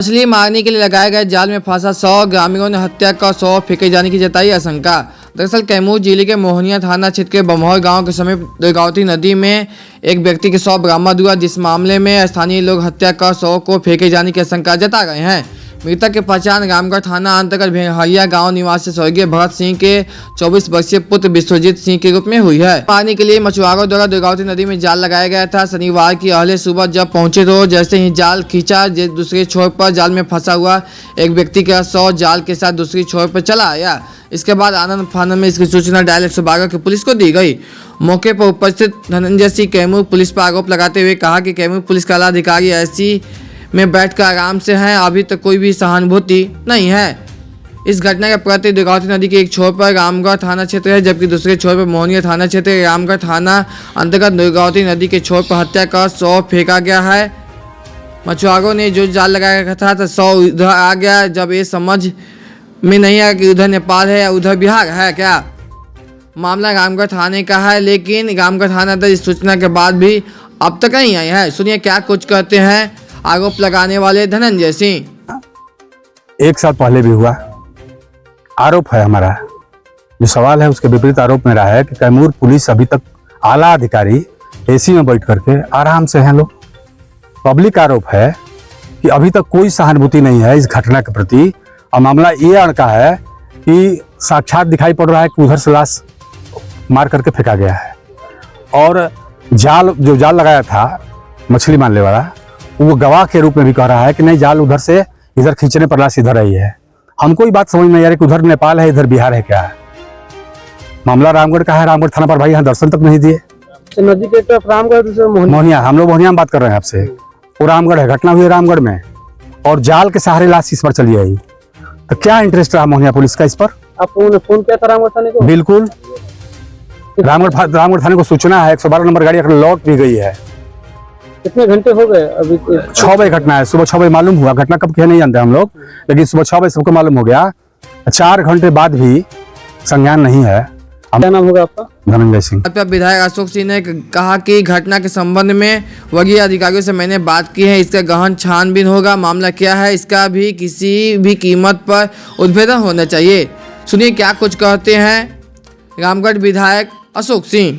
मछली मारने के लिए लगाए गए जाल में फंसा 100 ग्रामीणों ने हत्या का 100 फेंके जाने की जताई आशंका। दरअसल कैमूर जिले के मोहनिया थाना क्षेत्र के बमौर गांव के समीप दुर्गावती नदी में एक व्यक्ति के 100 बरामद हुआ, जिस मामले में स्थानीय लोग हत्या का 100 को फेंके जाने की आशंका जता रहे हैं। मृतक की पहचान रामगढ़ थाना अंतर्गत भेड़हरिया गांव निवासी स्वर्गीय भरत सिंह के 24 वर्षीय पुत्र विश्वजीत सिंह के रूप में हुई है। पानी के लिए मछुआरों द्वारा दुर्गावती नदी में जाल लगाया गया था। शनिवार की अहले सुबह जब पहुंचे तो जैसे ही जाल खींचा, दूसरे छोर पर जाल में फंसा हुआ एक व्यक्ति का 100 जाल के साथ दूसरी छोर पर चला आया। इसके बाद आनंद फानंद में इसकी सूचना डायल 112 की पुलिस को दी गई। मौके पर उपस्थित धनंजय सिंह कैमूर पुलिस पर आरोप लगाते हुए कहा कि कैमूर पुलिस का अधिकारी ऐसी में बैठकर आराम से हैं, अभी तक कोई भी सहानुभूति नहीं है। इस घटना के प्रति दुर्गावती नदी के एक छोर पर रामगढ़ थाना क्षेत्र है, जबकि दूसरे छोर पर मोहनिया थाना क्षेत्र है। रामगढ़ थाना अंतर्गत दुर्गावती नदी के छोर पर हत्या का 100 फेंका गया है। मछुआरों ने जो जाल लगाया था तो 100 उधर आ गया। जब ये समझ में नहीं आया कि उधर नेपाल है या उधर बिहार है क्या। मामला रामगढ़ थाने का है, लेकिन रामगढ़ थाना तक इस सूचना के बाद भी अब तक नहीं आई है। सुनिए क्या कुछ कहते हैं आरोप लगाने वाले धनंजय सिंह। 1 साल पहले भी हुआ आरोप है हमारा। जो सवाल है उसके विपरीत आरोप मेरा है कि कैमूर पुलिस अभी तक आला अधिकारी एसी में बैठ करके आराम से हैं लोग। पब्लिक आरोप है कि अभी तक कोई सहानुभूति नहीं है इस घटना के प्रति। और मामला ये अड़का है कि साक्षात दिखाई पड़ रहा है कि उधर से लाश मार करके फेंका गया है। और जो जाल लगाया था मछली मारने वाला, वो गवाह के रूप में भी कह रहा है कि नहीं, जाल उधर से इधर खींचने पर लाश इधर आई है। हमको ये बात समझ में नहीं आ रही कि उधर नेपाल है इधर बिहार है क्या है। मामला रामगढ़ का है। रामगढ़ थाना पर भाई यहाँ दर्शन तक नहीं दिए। नदी के तरफ रामगढ़, मोहनिया, हम लोग मोहनिया में बात कर रहे हैं आपसे। वो रामगढ़ है, घटना हुई है रामगढ़ में और जाल के सहारे लाश इस पर चली आई। तो क्या इंटरेस्ट रहा मोहनिया पुलिस का इस पर? आपने फोन किया था रामगढ़ थाने को? बिल्कुल, रामगढ़ थाने को सूचना है। 112 नंबर गाड़ी लौट भी गई है। कितने घंटे हो गए अभी? 6 बजे घटना है। सुबह 6 बजे मालूम हुआ। घटना कब की है नहीं जानते हम लोग, लेकिन सुबह 6 बजे सबको मालूम हो गया। 4 घंटे बाद भी संज्ञान नहीं है। क्या नाम होगा आपका? धनंजय सिंह। विधायक अशोक सिंह ने कहा कि घटना के संबंध में वरीय अधिकारियों से मैंने बात की है। इसका गहन छानबीन होगा। मामला क्या है इसका भी किसी भी कीमत पर उद्भेदन होना चाहिए। सुनिए क्या कुछ कहते हैं रामगढ़ विधायक अशोक सिंह।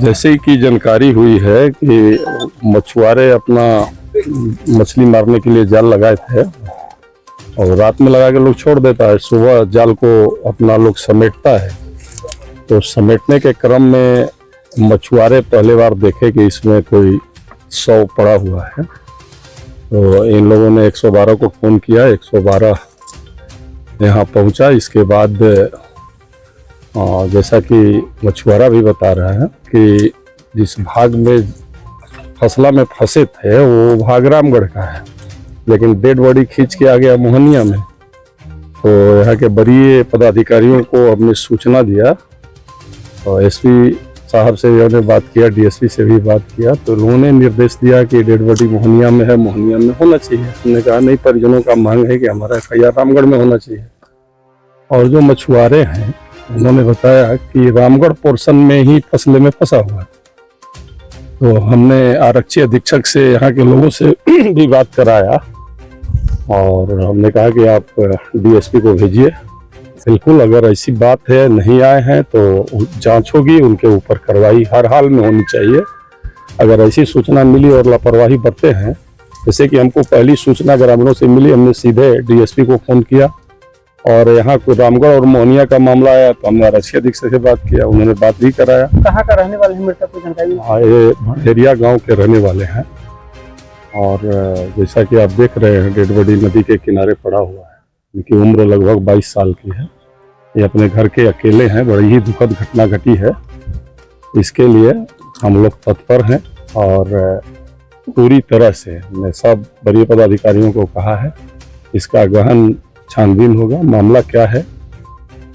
जैसे कि जानकारी हुई है कि मछुआरे अपना मछली मारने के लिए जाल लगाए थे और रात में लगा के लोग छोड़ देता है, सुबह जाल को अपना लोग समेटता है। तो समेटने के क्रम में मछुआरे पहले बार देखे कि इसमें कोई 100 पड़ा हुआ है। तो इन लोगों ने 112 को फ़ोन किया। 112 यहाँ पहुँचा। इसके बाद जैसा कि मछुआरा भी बता रहा है कि जिस भाग में फसला में फंसे थे वो भाग रामगढ़ का है, लेकिन डेड बॉडी खींच के आ गया मोहनिया में। तो यहाँ के वरीय पदाधिकारियों को हमने सूचना दिया और एसपी साहब से हमने बात किया, डीएसपी से भी बात किया। तो उन्होंने निर्देश दिया कि डेड बॉडी मोहनिया में है, मोहनिया में होना चाहिए। हमने कहा नहीं, परिजनों का मांग है कि हमारा FIR रामगढ़ में होना चाहिए। और जो मछुआरे हैं उन्होंने बताया कि रामगढ़ पोर्शन में ही फसले में फंसा हुआ है। तो हमने आरक्षी अधीक्षक से यहाँ के लोगों से भी बात कराया और हमने कहा कि आप डीएसपी को भेजिए। बिल्कुल, अगर ऐसी बात है नहीं आए हैं तो जांच होगी, उनके ऊपर कार्रवाई हर हाल में होनी चाहिए। अगर ऐसी सूचना मिली और लापरवाही बरते हैं, जैसे कि हमको पहली सूचना ग्रामीणों से मिली, हमने सीधे डीएसपी को फ़ोन किया। और यहाँ को रामगढ़ और मोहनिया का मामला आया तो हमने आरक्षी अधीक्षक से बात किया, उन्होंने बात भी कराया। कहाँ का रहने वाले हैं मृतक को जानकारी? ये भेड़िया गांव के रहने वाले हैं। और जैसा कि आप देख रहे हैं डेड बॉडी नदी के किनारे पड़ा हुआ है। इनकी उम्र लगभग 22 साल की है। ये अपने घर के अकेले हैं। बड़ी ही दुखद घटना घटी है। इसके लिए हम लोग तत्पर हैं और पूरी तरह से हमने सब वरीय पदाधिकारियों को कहा है इसका गहन छानबीन होगा। मामला क्या है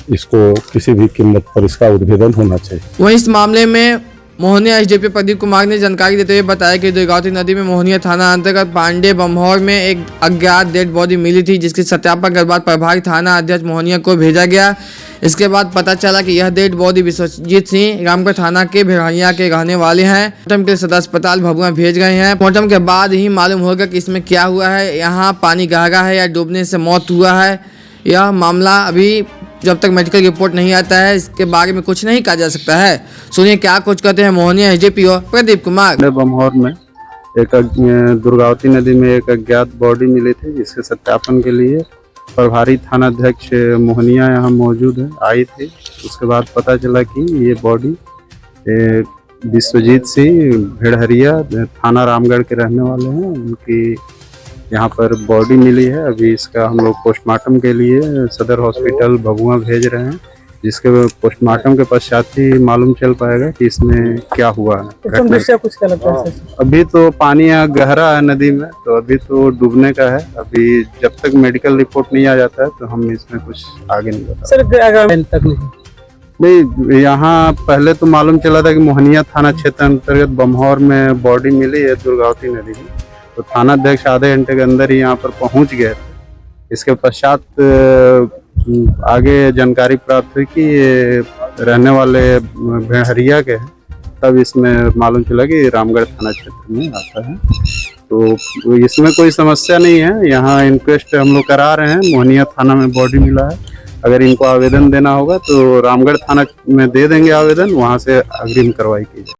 इसको किसी भी कीमत पर इसका उद्भेदन होना चाहिए। वहीं इस मामले में मोहनिया एसडीपीओ प्रदीप कुमार ने जानकारी देते हुए बताया कि दुर्गावती नदी में मोहनिया थाना अंतर्गत पांडे बमहौर में एक अज्ञात डेड बॉडी मिली थी, जिसके सत्यापन के बाद प्रभारी थाना अध्यक्ष मोहनिया को भेजा गया। इसके बाद पता चला कि यह डेड बॉडी विश्वजीत सिंह रामगढ़ थाना के भेड़िया के रहने वाले हैं। पोस्टमार्टम के सदर अस्पताल भभुआ भेज गए हैं। पोस्टमार्टम के बाद ही मालूम होगा कि इसमें क्या हुआ है, यहाँ पानी गहरा है या डूबने से मौत हुआ है। यह मामला अभी जब तक मेडिकल रिपोर्ट नहीं आता है इसके बारे में कुछ नहीं कहा जा सकता है। सुनिए क्या कुछ कहते हैं मोहनिया एसडीपीओ प्रदीप कुमार। बमहौर में एक दुर्गावती नदी में एक अज्ञात बॉडी मिली थी, जिसके सत्यापन के लिए प्रभारी थाना अध्यक्ष मोहनिया यहाँ मौजूद है, आई थी। उसके बाद पता चला कि ये बॉडी विश्वजीत सिंह भेड़हरिया थाना रामगढ़ के रहने वाले हैं, उनकी यहाँ पर बॉडी मिली है। अभी इसका हम लोग पोस्टमार्टम के लिए सदर हॉस्पिटल भभुआ भेज रहे हैं, जिसके पोस्टमार्टम के पश्चात ही मालूम चल पाएगा कि इसमें क्या हुआ है। कुछ क्या लगता है सर? अभी तो पानी यहाँ गहरा है नदी में, तो अभी तो डूबने का है। अभी जब तक मेडिकल रिपोर्ट नहीं आ जाता है तो हम इसमें कुछ आगे नहीं बता सर तक नहीं नहीं। यहाँ पहले तो मालूम चला था कि मोहनिया थाना क्षेत्र अंतर्गत बमहौर में बॉडी मिली है दुर्गावती नदी में, तो थाना अध्यक्ष आधे घंटे के अंदर ही यहाँ पर पहुँच गए थे। इसके पश्चात आगे जानकारी प्राप्त हुई कि ये रहने वाले भेड़हरिया के हैं, तब इसमें मालूम चला कि रामगढ़ थाना क्षेत्र में आता है। तो इसमें कोई समस्या नहीं है। यहाँ इंक्वेस्ट हम लोग करा रहे हैं, मोहनिया थाना में बॉडी मिला है। अगर इनको आवेदन देना होगा तो रामगढ़ थाना में दे देंगे आवेदन, वहाँ से अग्रिम कार्रवाई की जाए।